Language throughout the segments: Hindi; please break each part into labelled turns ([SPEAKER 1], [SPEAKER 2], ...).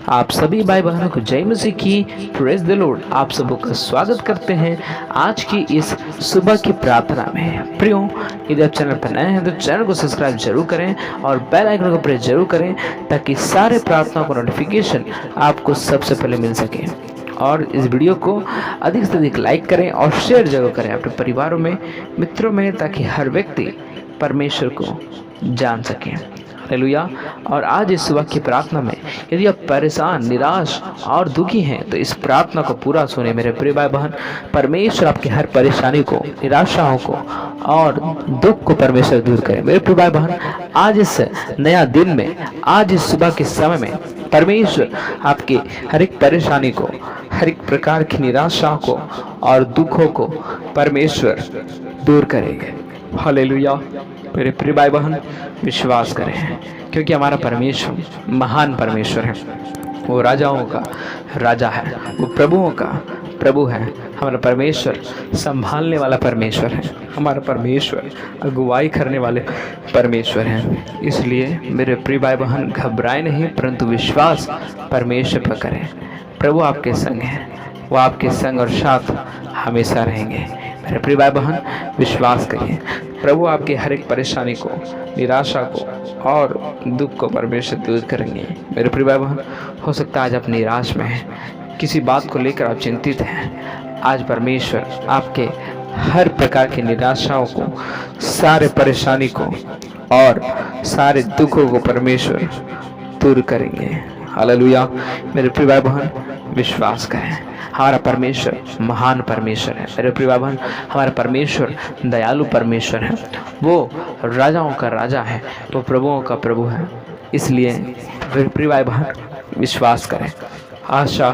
[SPEAKER 1] आप सभी भाई बहनों को जय मसीह की प्रेज द लॉर्ड। आप सबों का स्वागत करते हैं आज की इस सुबह की प्रार्थना में। प्रियो, यदि आप चैनल पर नए हैं तो चैनल को सब्सक्राइब जरूर करें और बेल आइकन को प्रेस जरूर करें ताकि सारे प्रार्थनाओं का नोटिफिकेशन आपको सबसे पहले मिल सके। और इस वीडियो को अधिक से अधिक लाइक करें और शेयर जरूर करें अपने परिवारों में, मित्रों में, ताकि हर व्यक्ति परमेश्वर को जान सके। हालेलुया। और आज इस सुबह की प्रार्थना में यदि आप परेशान, निराश और दुखी हैं तो इस प्रार्थना को पूरा सुने मेरे प्रिय भाई बहन। परमेश्वर आपकी हर परेशानी को, निराशाओं को और दुख को परमेश्वर दूर करे। मेरे प्रिय भाई बहन, आज इस नया दिन में, आज इस सुबह के समय में परमेश्वर आपकी हर एक परेशानी को, हर एक प्रकार की निराशाओं को और दुखों को परमेश्वर दूर करेंगे। हालेलुया। मेरे प्रिय भाई बहन, विश्वास करें क्योंकि हमारा परमेश्वर महान परमेश्वर है। वो राजाओं का राजा है, वो प्रभुओं का प्रभु है। हमारा परमेश्वर संभालने वाला परमेश्वर है। हमारा परमेश्वर अगुवाई करने वाले परमेश्वर हैं। इसलिए मेरे प्रिय भाई बहन, घबराए नहीं परंतु विश्वास परमेश्वर पर करें। प्रभु आपके संग है, वो आपके संग और साथ हमेशा रहेंगे। मेरे प्रिय भाई बहन, विश्वास करिए। प्रभु आपकी हर एक परेशानी को, निराशा को और दुख को परमेश्वर दूर करेंगे। मेरे प्रिय भाई बहन, हो सकता है आज आप निराश में हैं, किसी बात को लेकर आप चिंतित हैं। आज परमेश्वर आपके हर प्रकार की निराशाओं को, सारे परेशानी को और सारे दुखों को परमेश्वर दूर करेंगे। हालेलुया। मेरे प्रिय भाई बहन, विश्वास करें। हमारा परमेश्वर महान परमेश्वर है। मेरे प्रिय भाई बहन, हमारा परमेश्वर दयालु परमेश्वर है। वो राजाओं का राजा है, वो प्रभुओं का प्रभु है। इसलिए मेरे प्रिय भाई बहन, विश्वास करें, आशा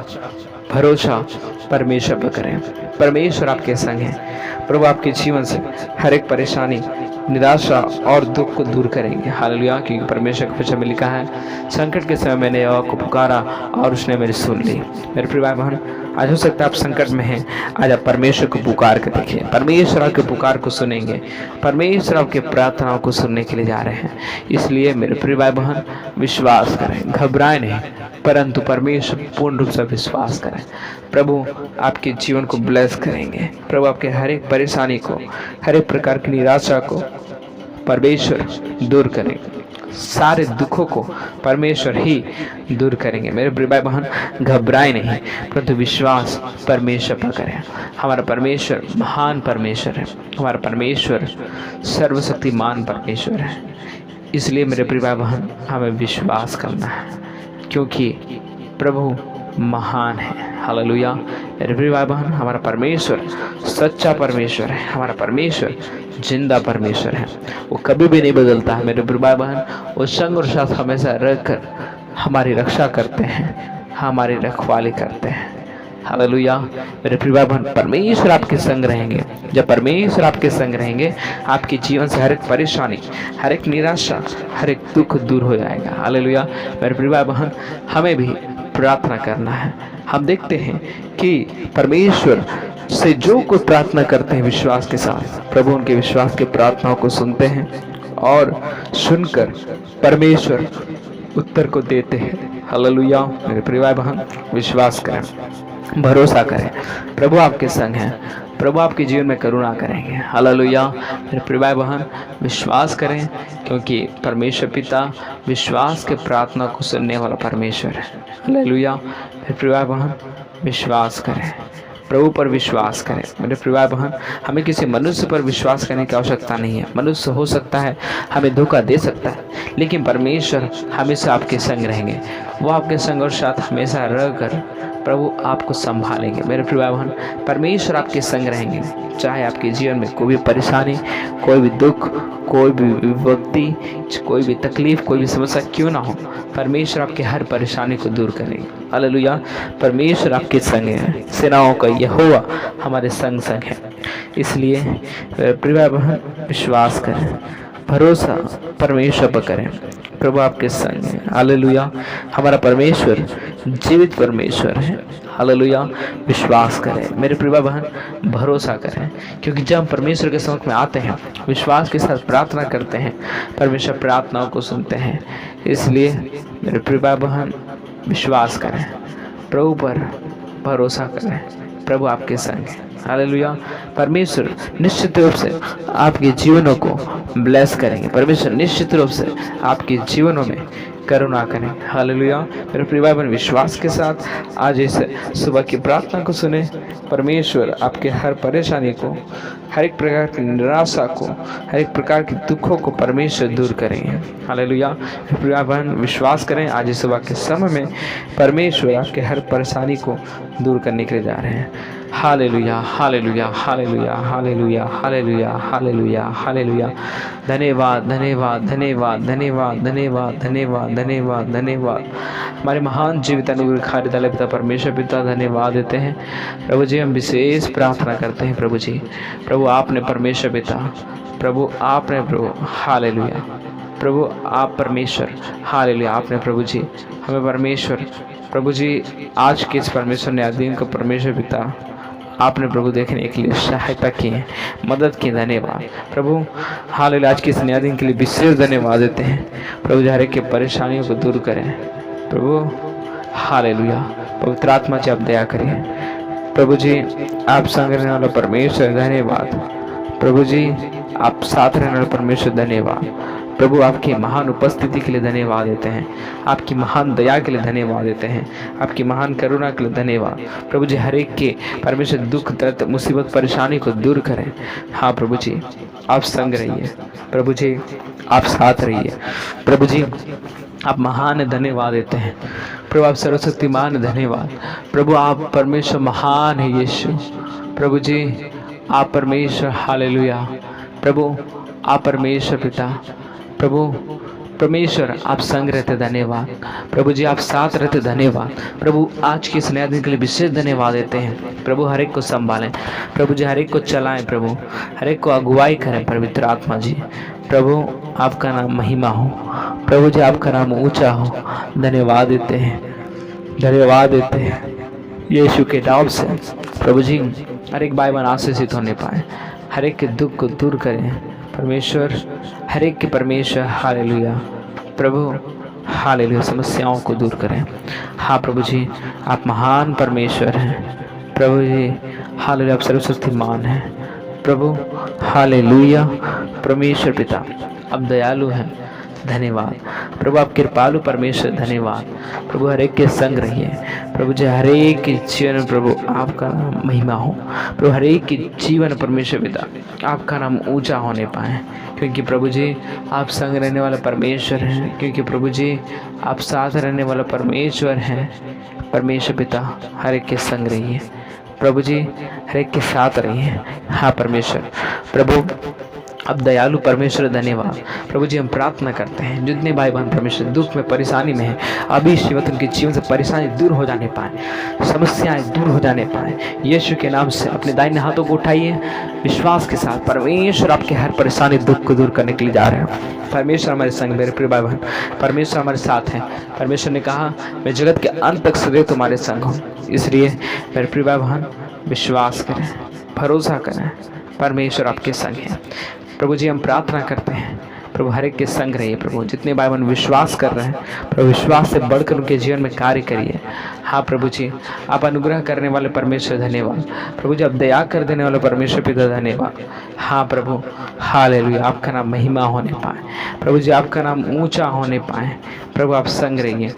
[SPEAKER 1] भरोसा परमेश्वर पर करें। परमेश्वर आपके संग है। प्रभु आपके जीवन से हर एक परेशानी, निराशा और दुख को दूर करेंगे। हालेलुया। क्योंकि परमेश्वर के वचन में लिखा है, संकट के समय मैंने यहोवा को पुकारा और उसने मेरी सुन ली। मेरे प्रिय भाई बहन, आज हो सकता है आप संकट में हैं, आज आप परमेश्वर को पुकार कर देखिए। परमेश्वर आपके पुकार को सुनेंगे। परमेश्वर आपके प्रार्थनाओं को सुनने के लिए जा रहे हैं। इसलिए मेरे प्रिय भाई बहन, विश्वास करें, घबराए नहीं परंतु परमेश्वर पूर्ण रूप से विश्वास करें। प्रभु आपके जीवन को ब्लेस करेंगे। प्रभु आपके हर एक परेशानी को, हर एक प्रकार की निराशा को परमेश्वर दूर करेंगे। सारे दुखों को परमेश्वर ही दूर करेंगे। मेरे प्रिय भाई बहन, घबराए नहीं परंतु विश्वास परमेश्वर पर करें। हमारा परमेश्वर महान परमेश्वर है। हमारा परमेश्वर सर्वशक्तिमान परमेश्वर है। इसलिए मेरे प्रिय भाई बहन, हमें विश्वास करना है क्योंकि प्रभु महान है। हालेलुया। मेरे प्रिय भाई बहन, हमारा परमेश्वर सच्चा परमेश्वर है। हमारा परमेश्वर जिंदा परमेश्वर है। वो कभी भी नहीं बदलता है। मेरे प्रिय भाई बहन, वो संग और साथ हमेशा रहकर हमारी रक्षा करते हैं, हमारी रखवाली करते हैं। हालेलुया। मेरे प्रिय भाई बहन, परमेश्वर आपके संग रहेंगे। जब परमेश्वर आपके संग रहेंगे, आपके जीवन से हर एक परेशानी, हर एक निराशा, हर एक दुख दूर हो जाएगा। हालेलुया। मेरे प्रिय भाई बहन, हमें भी प्रार्थना करना है। हम देखते हैं कि परमेश्वर से जो कोई प्रार्थना करते हैं विश्वास के साथ, प्रभु उनके विश्वास के प्रार्थनाओं को सुनते हैं और सुनकर परमेश्वर उत्तर को देते हैं। हालेलुया। मेरे प्रिय भाई बहन, विश्वास करें, भरोसा करें। प्रभु आपके संग हैं। प्रभु आपके जीवन में करुणा करेंगे। हालेलुया। मेरे प्रिय भाई बहन, विश्वास करें क्योंकि परमेश्वर पिता विश्वास के प्रार्थना को सुनने वाला परमेश्वर है। हालेलुया। मेरे प्रिय भाई बहन, विश्वास करें, प्रभु पर विश्वास करें। मेरे प्रिय भाई बहन, हमें किसी मनुष्य पर विश्वास करने की आवश्यकता नहीं है। मनुष्य हो सकता है हमें धोखा दे सकता है, लेकिन परमेश्वर हमेशा आपके संग रहेंगे। वो आपके संग और साथ हमेशा रहकर प्रभु आपको संभालेंगे। मेरे प्रिय भाई बहन, परमेश्वर आपके संग रहेंगे। चाहे आपके जीवन में कोई भी परेशानी, कोई भी दुख, कोई भी विपत्ति, कोई भी तकलीफ, कोई भी समस्या क्यों ना हो, परमेश्वर आपके हर परेशानी को दूर करेंगे। हालेलुया। परमेश्वर आपके संग है। सेनाओं का यहोवा हमारे संग संग है। इसलिए प्रिय भाई बहन, विश्वास करें, भरोसा परमेश्वर पर करें। प्रभु आपके संग है। हालेलुया। हमारा परमेश्वर जीवित परमेश्वर है। हालेलुया। विश्वास करें मेरे प्रिय बहन, भरोसा करें, क्योंकि जब हम परमेश्वर के सम्मुख में आते हैं, विश्वास के साथ प्रार्थना करते हैं, परमेश्वर प्रार्थनाओं को सुनते हैं। इसलिए मेरे प्रिय बहन, विश्वास करें, प्रभु पर भरोसा करें, प्रभु आपके संग है। हालेलुया। परमेश्वर निश्चित रूप से आपके जीवनों को ब्लेस करेंगे। परमेश्वर निश्चित रूप से आपके जीवनों में करुणा करें। हालेलुया। मेरे प्रिय भाई बहन, विश्वास के साथ आज इस सुबह की प्रार्थना को सुने। परमेश्वर आपके हर परेशानी को, हर एक प्रकार की निराशा को, हर एक प्रकार के दुखों को परमेश्वर दूर करेंगे। हालेलुया। मेरे प्रिय भाई बहन, विश्वास करें आज इस सुबह के समय में परमेश्वर आपके हर परेशानी को दूर करने के लिए जा रहे हैं। Hallelujah, hallelujah, hallelujah, hallelujah, hallelujah, hallelujah, hallelujah. धन्यवाद, धन्यवाद, धन्यवाद, धन्यवाद, धन्यवाद, धन्यवाद, धन्यवाद, धन्यवाद। हमारे महान जीवित अनुग्रहकारी दयालु पिता परमेश्वर पिता, धन्यवाद देते हैं प्रभु जी। हम विशेष प्रार्थना करते हैं प्रभु जी। प्रभु आपने परमेश्वर पिता, प्रभु आपने प्रभु, हालेलुया, प्रभु आप परमेश्वर, हालेलुया, आपने प्रभु जी हमें परमेश्वर प्रभु जी आज के इस परमेश्वर ने दिन को परमेश्वर पिता आपने प्रभु देखने के लिए सहायता की है, मदद की। धन्यवाद प्रभु। हालेलुया। आज के इस नया दिन के लिए विशेष धन्यवाद देते हैं प्रभु जी। हर एक की परेशानियों को दूर करें प्रभु। हालेलुया। पवित्र आत्मा जी आप दया करिए प्रभु जी। आप संग रहने वाला परमेश्वर धन्यवाद प्रभु जी। आप साथ रहने वाला परमेश्वर धन्यवाद प्रभु। आपकी महान उपस्थिति के लिए धन्यवाद देते हैं, आपकी महान दया के लिए धन्यवाद देते हैं, आपकी महान करुणा के लिए धन्यवाद प्रभु जी। हर एक के परमेश्वर दुख दर्द मुसीबत परेशानी को दूर करें। हाँ प्रभु जी, आप संग रहिए प्रभु जी, आप साथ रहिए प्रभु जी। आप महान धन्यवाद देते हैं प्रभु। आप सर्वशक्तिमान धन्यवाद प्रभु। आप परमेश्वर महान है यीशु प्रभु जी। आप परमेश्वर, हालेलुया प्रभु। आप परमेश्वर पिता प्रभु, परमेश्वर आप संग रहते धन्यवाद प्रभु जी। आप साथ रहते धन्यवाद प्रभु। आज के इस नया दिन के लिए विशेष धन्यवाद देते हैं प्रभु। हर एक को संभालें प्रभु जी, हर एक को चलाएं प्रभु, हर एक को अगुवाई करें पवित्र आत्मा जी प्रभु। आपका नाम महिमा हो प्रभु जी, आपका नाम ऊंचा हो। धन्यवाद देते हैं, धन्यवाद देते हैं यीशु के नाम से प्रभु जी। हर एक भाई बहन आशीषित होने पाए, हर एक के दुख को दूर करें परमेश्वर, हर एक के परमेश्वर, हालेलुया प्रभु, हालेलुया। समस्याओं को दूर करें। हाँ प्रभु जी, आप महान परमेश्वर हैं प्रभु जी। हालेलुया, आप सर्वशक्तिमान हैं प्रभु। हालेलुया परमेश्वर पिता, आप दयालु हैं धन्यवाद प्रभु। आप कृपालु परमेश्वर धन्यवाद प्रभु। हर एक के संग रहिए प्रभु जी। हर एक के जीवन में प्रभु आपका नाम महिमा हो प्रभु। हर एक के जीवन परमेश्वर पिता आपका नाम ऊंचा होने पाए, क्योंकि प्रभु जी आप संग रहने वाला परमेश्वर हैं, क्योंकि प्रभु जी आप साथ रहने वाला परमेश्वर हैं परमेश्वर पिता। हर एक के संग रहिए प्रभु जी, हर एक के साथ रहिए। हाँ परमेश्वर प्रभु, अब दयालु परमेश्वर धन्यवाद प्रभु जी। हम प्रार्थना करते हैं जितने भाई बहन परमेश्वर दुख में परेशानी में है, अभी इस वक्त उनके जीवन से परेशानी दूर हो जाने पाए, समस्याएं दूर हो जाने पाए। यीशु के नाम से अपने दाहिने हाथों को उठाइए विश्वास के साथ। परमेश्वर आपके हर परेशानी दुख को दूर करने के लिए जा रहे हैं। परमेश्वर हमारे संग, मेरे प्रिय भाई बहन, परमेश्वर हमारे साथ हैं। परमेश्वर ने कहा मैं जगत के अंत तक सदैव तुम्हारे संग हूँ। इसलिए मेरे प्रिय भाई बहन विश्वास करें, भरोसा करें, परमेश्वर आपके संग है प्रभु जी। हम प्रार्थना करते हैं प्रभु हर एक के संग रहिए प्रभु। जितने भाई बहन विश्वास कर रहे हैं प्रभु, विश्वास से बढ़कर उनके जीवन में कार्य करिए। हाँ प्रभु जी, आप अनुग्रह करने वाले परमेश्वर धन्यवाद प्रभु जी। आप दया कर देने वाले परमेश्वर पिता धन्यवाद। हाँ प्रभु, हालेलुया, आपका नाम महिमा होने पाए प्रभु जी, आपका नाम ऊंचा होने पाए प्रभु। आप संग रहिए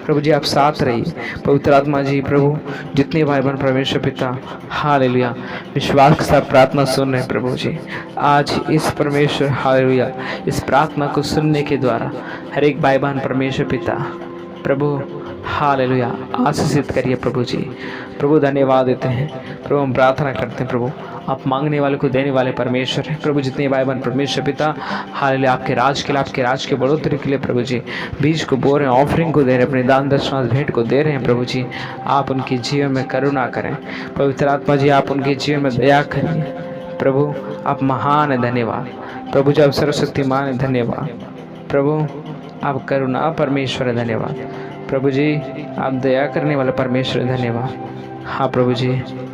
[SPEAKER 1] प्रभु जी, आप साथ रहिए पवित्र आत्मा जी प्रभु। जितने भाई बहन परमेश्वर पिता, हालेलुया, विश्वास के साथ प्रार्थना सुन रहे हैं प्रभु जी, आज इस परमेश्वर हालेलुया इस प्रार्थना को सुनने के द्वारा हर एक भाई बहन परमेश्वर पिता प्रभु हालेलुया आशीषित करिए प्रभु जी। प्रभु धन्यवाद देते हैं प्रभु। हम प्रार्थना करते हैं प्रभु, आप मांगने वाले को देने वाले परमेश्वर हैं प्रभु। जितने भाई बहन परमेश्वर पिता हालेलुया आपके राज के लिए, आपके राज के बढ़ोतरी के लिए प्रभु जी बीज को बो रहे हैं, ऑफरिंग को दे रहे हैं, अपने दान दक्षिणा भेंट को दे रहे हैं प्रभु जी। आप उनके जीवन में करुणा करें पवित्र आत्मा जी, आप उनके जीवन में दया करिए प्रभु। आप महान है धन्यवाद प्रभु जी। आप सर्वशक्तिमान है धन्यवाद प्रभु। आप करुणा परमेश्वर है धन्यवाद प्रभु जी। आप दया करने वाला परमेश्वर धन्यवाद। हाँ प्रभु जी,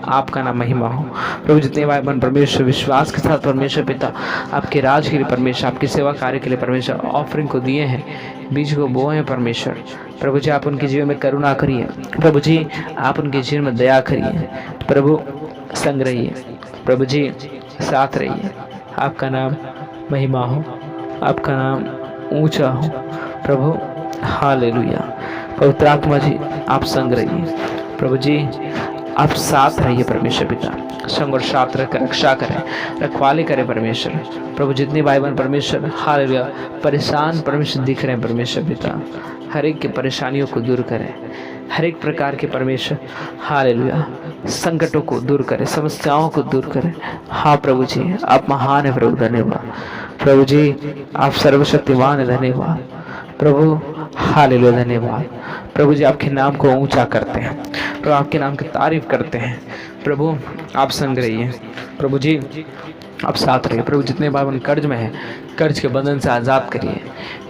[SPEAKER 1] आपका नाम महिमा हो प्रभु। जितने भाई बहन परमेश्वर विश्वास के साथ परमेश्वर पिता आपके राज के लिए परमेश्वर, आपकी सेवा कार्य के लिए परमेश्वर ऑफरिंग को दिए हैं, बीज को बोए हैं परमेश्वर, प्रभु जी आप उनके जीवन में करुणा करिए, प्रभु जी आप उनके जीवन में दया करिए, प्रभु संग रहिए, प्रभु जी साथ रहिए। आपका नाम महिमा हो, आपका नाम ऊंचा हो प्रभु। हालेलुया। पवित्र आत्मा जी आप संग रहिए, प्रभु जी आप साथ रहिए परमेश्वर पिता, संग और साथ रखकर रक्षा करें, रखवाली करें परमेश्वर। प्रभु जितने भाई बहन परमेश्वर हालेलुया परेशान परमेश्वर दिख रहे हैं परमेश्वर पिता, हर एक की परेशानियों को दूर करें, हर एक प्रकार के परमेश्वर हालेलुया संकटों को दूर करें, समस्याओं को दूर करें। हाँ प्रभु जी आप महान है प्रभु, धन्यवाद प्रभु जी आप सर्वशक्तिमान है, धन्यवाद प्रभु हालेलुया, धन्यवाद प्रभु जी आपके नाम को ऊंचा करते हैं प्रभु, आपके नाम की तारीफ करते हैं प्रभु। आप संग रहिए प्रभु जी, आप साथ रहिए प्रभु। जितने भाई बहन कर्ज में है कर्ज के बंधन से आज़ाद करिए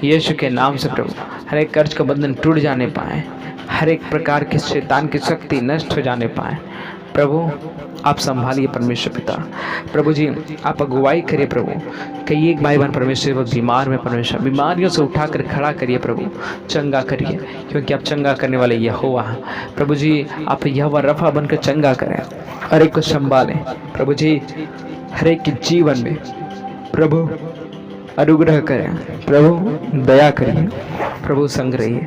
[SPEAKER 1] यीशु के नाम से प्रभु। हर एक कर्ज का बंधन टूट जाने पाए, हर एक प्रकार के शैतान की शक्ति नष्ट हो जाने पाए प्रभु। आप संभालिए परमेश्वर पिता, प्रभु जी आप अगुवाई करिए प्रभु। कई एक भाई बहन परमेश्वर वो बीमार में परमेश्वर, बीमारियों से उठाकर खड़ा करिए प्रभु, चंगा करिए, क्योंकि आप चंगा करने वाले यहोवा हैं प्रभु जी। आप यहोवा रफा बनकर चंगा करें, हर एक को संभालें प्रभु जी, हर एक के जीवन में प्रभु अनुग्रह करें प्रभु, दया करिए प्रभु, संग रहिए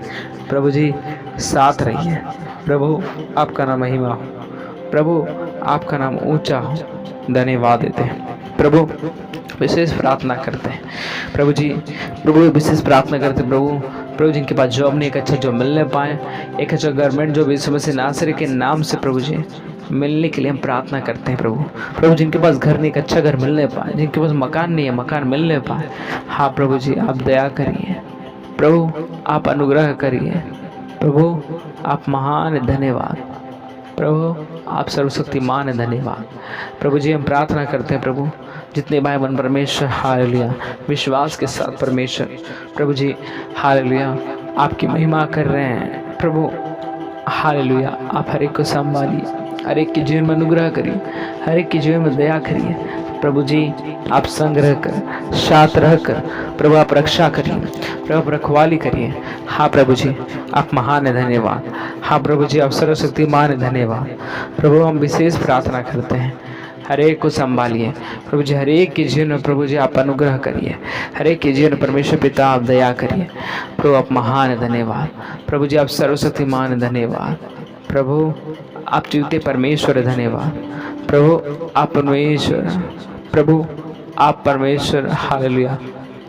[SPEAKER 1] प्रभु जी, साथ रहिए प्रभु। आपका नाम महिमा हो प्रभु, आपका नाम ऊंचा हो। धन्यवाद देते हैं प्रभु, विशेष प्रार्थना करते हैं प्रभु जी, प्रभु विशेष प्रार्थना करते हैं प्रभु। प्रभु जिनके पास जॉब नहीं, एक अच्छा जॉब मिलने पाए, एक अच्छा गवर्नमेंट जॉब यीशु मसीह नासरी के नाम से प्रभु जी मिलने के लिए हम प्रार्थना करते हैं प्रभु। प्रभु जिनके पास घर नहीं, एक अच्छा घर मिलने पाए, जिनके पास मकान नहीं है मकान मिलने पाए। हाँ प्रभु जी आप दया करिए प्रभु, आप अनुग्रह करिए प्रभु, आप महान है, धन्यवाद प्रभु, आप सर्वशक्तिमान है, धन्यवाद प्रभु जी। हम प्रार्थना करते हैं प्रभु, जितने भाई बहन परमेश्वर हालेलुया विश्वास के साथ परमेश्वर प्रभु जी हालेलुया आपकी महिमा कर रहे हैं प्रभु हालेलुया। आप हर एक को संभालिए, हर एक के जीवन में अनुग्रह करिए, हर एक के जीवन में दया करिए प्रभु जी। आप संग रहकर साथ रहकर प्रभु आप रक्षा करिए प्रभु, आप रखवाली करिए। हाँ प्रभु जी आप महान है, धन्यवाद। हाँ प्रभु जी आप सर्वशक्तिमान है, धन्यवाद प्रभु। हम विशेष प्रार्थना करते हैं, हर एक को संभालिए प्रभु जी, हर एक के जीवन में प्रभु जी आप अनुग्रह करिए, हर एक के जीवन में परमेश्वर पिता आप दया करिए प्रभु। आप महान है, धन्यवाद प्रभु जी, आप सर्वशक्तिमान है, धन्यवाद प्रभु। आप जीवते परमेश्वर है, धन्यवाद प्रभु। आप परमेश्वर प्रभु, आप परमेश्वर हालेलुया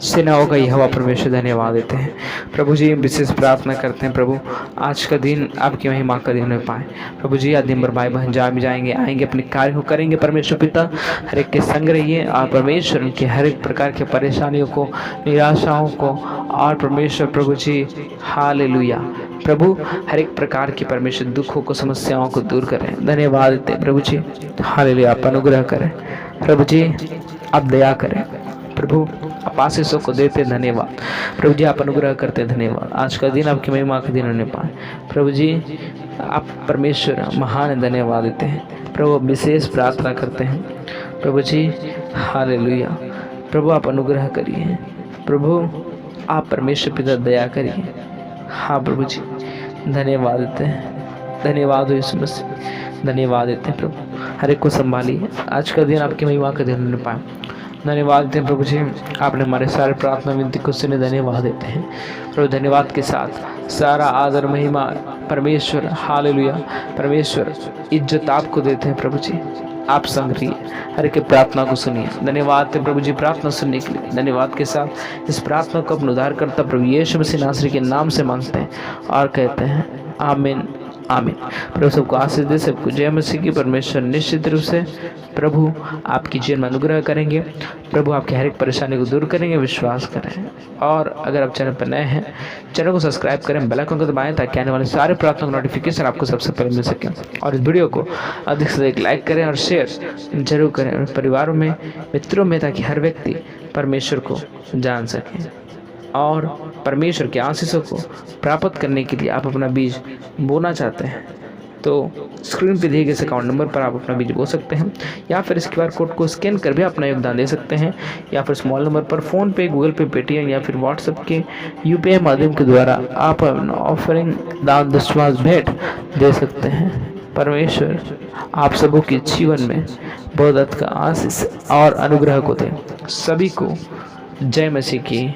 [SPEAKER 1] सेनाओं का यहोवा परमेश्वर, धन्यवाद देते हैं प्रभु जी। विशेष प्रार्थना करते हैं प्रभु, आज का दिन आपकी महिमा का दिन हो पाए प्रभु जी। आज दिन भर भाई बहन जा भी जाएंगे आएंगे, अपने कार्य को करेंगे परमेश्वर पिता। हर एक के संग रहिए और परमेश्वर उनके हर एक प्रकार के परेशानियों को, निराशाओं को और परमेश्वर प्रभु जी हालेलुया प्रभु हर एक प्रकार की परमेश्वर दुखों को, समस्याओं को दूर करें। धन्यवाद देते हैं प्रभु जी हालेलुया। आप अनुग्रह करें प्रभु जी, आप दया करें प्रभु, आप आशीषों को देते, धन्यवाद प्रभु जी। आप अनुग्रह करते, धन्यवाद। आज का दिन आपकी महिमा का दिन होने पाए प्रभु जी। आप परमेश्वर महान, धन्यवाद देते हैं प्रभु। विशेष प्रार्थना करते हैं प्रभु जी हालेलुया प्रभु। आप अनुग्रह करिए प्रभु, आप परमेश्वर पिता दया करिए। हाँ प्रभु जी धन्यवाद देते हैं, धन्यवाद हो यीशु मसीह, धन्यवाद देते हैं प्रभु। हर एक को संभालिए, आज का दिन आपकी महिमा का दिन होने पाए। धन्यवाद देते हैं प्रभु जी, आपने हमारे सारे प्रार्थना विनती को सुने, धन्यवाद देते हैं प्रभु। धन्यवाद के साथ सारा आदर महिमा परमेश्वर हालेलुया परमेश्वर इज्जत आपको देते हैं प्रभु जी। आप संग रहिए, हर एक प्रार्थना को सुनिए। धन्यवाद देते प्रभु जी प्रार्थना सुनने के लिए। धन्यवाद के साथ इस प्रार्थना को अपने उद्धार करता प्रभु यीशु मसीह नासरी के नाम से मांगते हैं और कहते हैं आमीन आमीन। प्रभु सबको आशीष दे, सबको जय मसीह की। परमेश्वर निश्चित रूप से प्रभु आपकी जीवन में अनुग्रह करेंगे प्रभु, आपकी हर एक परेशानी को दूर करेंगे, विश्वास करें। और अगर आप चैनल पर नए हैं, चैनल को सब्सक्राइब करें, बेल आइकन को दबाएं ताकि आने वाले सारे प्रार्थना का नोटिफिकेशन आपको सबसे पहले मिल सके। और इस वीडियो को अधिक से अधिक लाइक करें और शेयर जरूर करें और परिवारों में, मित्रों में, ताकि हर व्यक्ति परमेश्वर को जान सके और परमेश्वर के आशीषों को प्राप्त करने के लिए आप अपना बीज बोना चाहते हैं तो स्क्रीन पे दिए गए इस अकाउंट नंबर पर आप अपना बीज बो सकते हैं, या फिर इस QR कोड को स्कैन कर भी अपना योगदान दे सकते हैं, या फिर स्मॉल नंबर पर फ़ोन पे, गूगल पे, पेटीएम या फिर व्हाट्सएप के UPI माध्यम के द्वारा आप अपना ऑफरिंग दान दशमांश भेंट दे सकते हैं। परमेश्वर आप सबों के जीवन में बहुत का आशीष और अनुग्रह को दे। सभी को जय मसीह की